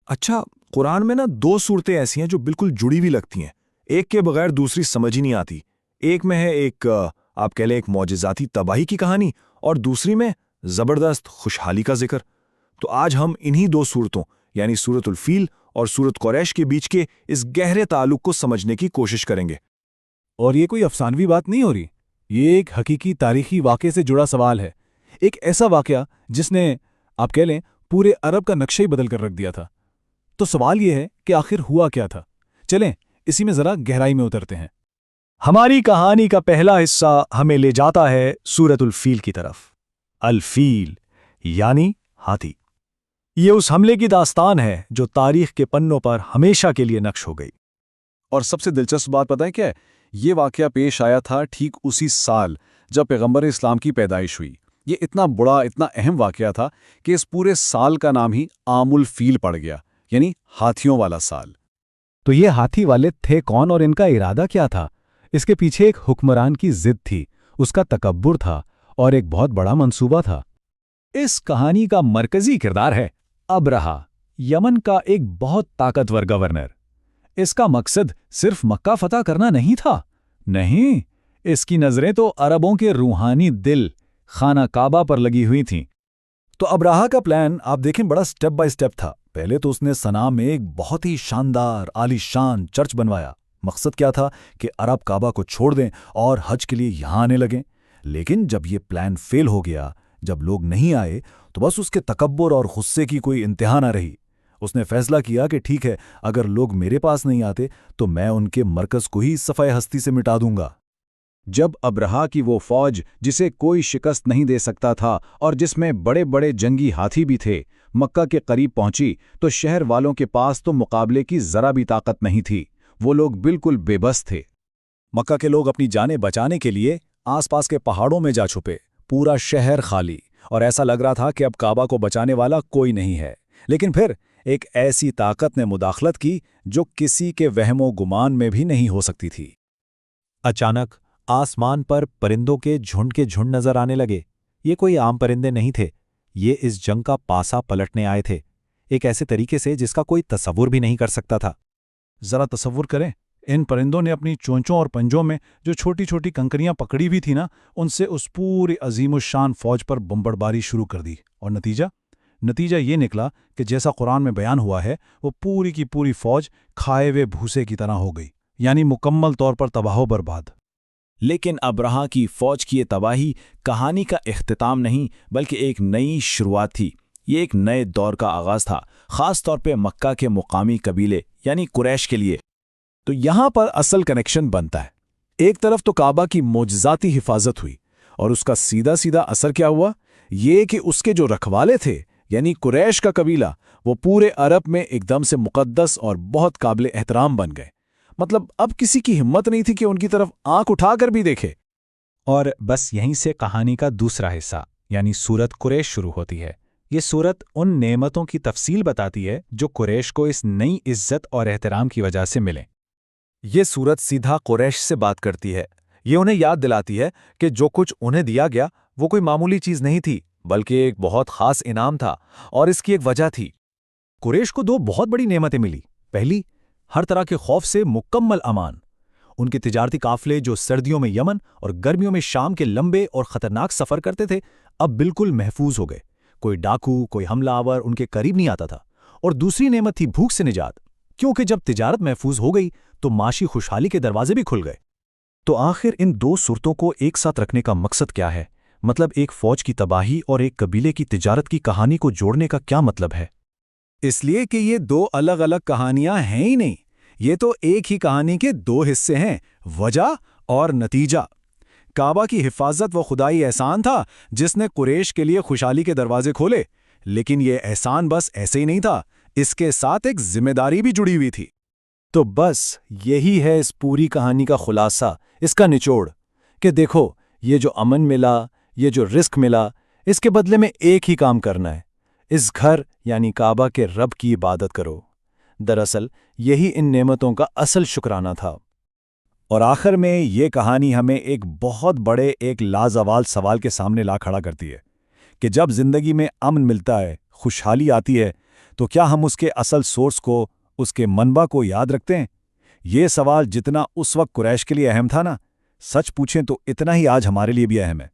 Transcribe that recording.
اچھا، قرآن میں نا دو صورتیں ایسی ہیں جو بالکل جڑی ہوئی لگتی ہیں، ایک کے بغیر دوسری سمجھ ہی نہیں آتی۔ ایک میں ہے آپ کہہ لیں ایک معجزاتی تباہی کی کہانی، اور دوسری میں زبردست خوشحالی کا ذکر۔ تو آج ہم انہی دو صورتوں یعنی سورۃ الفیل اور سورۃ قریش کے بیچ کے اس گہرے تعلق کو سمجھنے کی کوشش کریں گے۔ اور یہ کوئی افسانوی بات نہیں ہو رہی، یہ ایک حقیقی تاریخی واقعے سے جڑا سوال ہے، ایک ایسا واقعہ جس نے آپ کہہ لیں پورے عرب کا نقشہ ہی بدل کر رکھ دیا تھا۔ تو سوال یہ ہے کہ آخر ہوا کیا تھا؟ چلیں اسی میں ذرا گہرائی میں اترتے ہیں۔ ہماری کہانی کا پہلا حصہ ہمیں لے جاتا ہے سورۃ الفیل کی طرف۔ الفیل یعنی ہاتھی۔ یہ اس حملے کی داستان ہے جو تاریخ کے پنوں پر ہمیشہ کے لیے نقش ہو گئی۔ اور سب سے دلچسپ بات پتہ ہے کیا ہے؟ یہ واقعہ پیش آیا تھا ٹھیک اسی سال جب پیغمبر اسلام کی پیدائش ہوئی۔ یہ اتنا بڑا، اتنا اہم واقعہ تھا کہ اس پورے سال کا نام ہی عام الفیل پڑ گیا، یعنی ہاتھیوں والا سال۔ تو یہ ہاتھی والے تھے کون اور ان کا ارادہ کیا تھا؟ اس کے پیچھے ایک حکمران کی ضد تھی، اس کا تکبر تھا اور ایک بہت بڑا منصوبہ تھا۔ اس کہانی کا مرکزی کردار ہے ابرہہ، یمن کا ایک بہت طاقتور گورنر۔ اس کا مقصد صرف مکہ فتح کرنا نہیں تھا، نہیں، اس کی نظریں تو عربوں کے روحانی دل خانہ کعبہ پر لگی ہوئی تھیں۔ تو ابرہہ کا پلان آپ دیکھیں بڑا سٹیپ بائی سٹیپ تھا۔ پہلے تو اس نے صنعاء میں ایک بہت ہی شاندار عالی شان چرچ بنوایا۔ مقصد کیا تھا کہ عرب کعبہ کو چھوڑ دیں اور حج کے لیے یہاں آنے لگیں۔ لیکن جب یہ پلان فیل ہو گیا، جب لوگ نہیں آئے، تو بس اس کے تکبر اور غصے کی کوئی انتہا نہ رہی۔ اس نے فیصلہ کیا کہ ٹھیک ہے، اگر لوگ میرے پاس نہیں آتے تو میں ان کے مرکز کو ہی صفحہ ہستی سے مٹا دوں گا۔ جب ابرہہ کی وہ فوج جسے کوئی شکست نہیں دے سکتا تھا اور جس میں بڑے بڑے جنگی ہاتھی بھی تھے، مکہ کے قریب پہنچی تو شہر والوں کے پاس تو مقابلے کی ذرا بھی طاقت نہیں تھی۔ وہ لوگ بالکل بے بس تھے۔ مکہ کے لوگ اپنی جانیں بچانے کے لیے آس پاس کے پہاڑوں میں جا چھپے، پورا شہر خالی، اور ایسا لگ رہا تھا کہ اب کعبہ کو بچانے والا کوئی نہیں ہے۔ لیکن پھر ایک ایسی طاقت نے مداخلت کی جو کسی کے وہم و گمان میں بھی نہیں ہو سکتی تھی۔ اچانک آسمان پر پرندوں کے جھنڈ نظر آنے لگے۔ یہ کوئی عام پرندے نہیں تھے، یہ اس جنگ کا پاسا پلٹنے آئے تھے، ایک ایسے طریقے سے جس کا کوئی تصور بھی نہیں کر سکتا تھا۔ ذرا تصور کریں، ان پرندوں نے اپنی چونچوں اور پنجوں میں جو چھوٹی چھوٹی کنکریاں پکڑی ہوئی تھی نا، ان سے اس پوری عظیم الشان فوج پر بمبڑباری شروع کر دی۔ اور نتیجہ یہ نکلا کہ جیسا قرآن میں بیان ہوا ہے، وہ پوری کی پوری فوج کھائے ہوئے بھوسے کی طرح ہو گئی، یعنی مکمل طور پر تباہ و برباد۔ لیکن ابرہہ کی فوج کی یہ تباہی کہانی کا اختتام نہیں بلکہ ایک نئی شروعات تھی۔ یہ ایک نئے دور کا آغاز تھا، خاص طور پہ مکہ کے مقامی قبیلے یعنی قریش کے لیے۔ تو یہاں پر اصل کنیکشن بنتا ہے۔ ایک طرف تو کعبہ کی معجزاتی حفاظت ہوئی، اور اس کا سیدھا سیدھا اثر کیا ہوا؟ یہ کہ اس کے جو رکھوالے تھے یعنی قریش کا قبیلہ، وہ پورے عرب میں ایک دم سے مقدس اور بہت قابل احترام بن گئے۔ مطلب اب کسی کی ہمت نہیں تھی کہ ان کی طرف آنکھ اٹھا کر بھی دیکھے۔ اور بس یہیں سے کہانی کا دوسرا حصہ یعنی سورۃ قریش شروع ہوتی ہے۔ یہ سورت ان نعمتوں کی تفصیل بتاتی ہے جو قریش کو اس نئی عزت اور احترام کی وجہ سے ملیں۔ یہ سورت سیدھا قریش سے بات کرتی ہے۔ یہ انہیں یاد دلاتی ہے کہ جو کچھ انہیں دیا گیا وہ کوئی معمولی چیز نہیں تھی، بلکہ ایک بہت خاص انعام تھا، اور اس کی ایک وجہ تھی۔ قریش کو دو بہت بڑی نعمتیں ملی۔ پہلی، ہر طرح کے خوف سے مکمل امان۔ ان کے تجارتی قافلے جو سردیوں میں یمن اور گرمیوں میں شام کے لمبے اور خطرناک سفر کرتے تھے، اب بالکل محفوظ ہو گئے۔ کوئی ڈاکو، کوئی حملہ آور ان کے قریب نہیں آتا تھا۔ اور دوسری نعمت تھی بھوک سے نجات، کیونکہ جب تجارت محفوظ ہو گئی تو معاشی خوشحالی کے دروازے بھی کھل گئے۔ تو آخر ان دو صورتوں کو ایک ساتھ رکھنے کا مقصد کیا ہے؟ مطلب ایک فوج کی تباہی اور ایک قبیلے کی تجارت کی کہانی کو جوڑنے کا کیا مطلب ہے؟ اس لیے کہ یہ دو الگ الگ کہانیاں ہیں ہی نہیں، یہ تو ایک ہی کہانی کے دو حصے ہیں، وجہ اور نتیجہ۔ کعبہ کی حفاظت وہ خدائی احسان تھا جس نے قریش کے لیے خوشحالی کے دروازے کھولے، لیکن یہ احسان بس ایسے ہی نہیں تھا، اس کے ساتھ ایک ذمہ داری بھی جڑی ہوئی تھی۔ تو بس یہی ہے اس پوری کہانی کا خلاصہ، اس کا نچوڑ، کہ دیکھو یہ جو امن ملا، یہ جو رزق ملا، اس کے بدلے میں ایک ہی کام کرنا ہے، اس گھر یعنی کعبہ کے رب کی عبادت کرو۔ دراصل یہی ان نعمتوں کا اصل شکرانہ تھا۔ اور آخر میں یہ کہانی ہمیں ایک بہت بڑے ایک لازوال سوال کے سامنے لا کھڑا کرتی ہے کہ جب زندگی میں امن ملتا ہے، خوشحالی آتی ہے، تو کیا ہم اس کے اصل سورس کو، اس کے منبع کو یاد رکھتے ہیں؟ یہ سوال جتنا اس وقت قریش کے لیے اہم تھا نا، سچ پوچھیں تو اتنا ہی آج ہمارے لیے بھی اہم ہے۔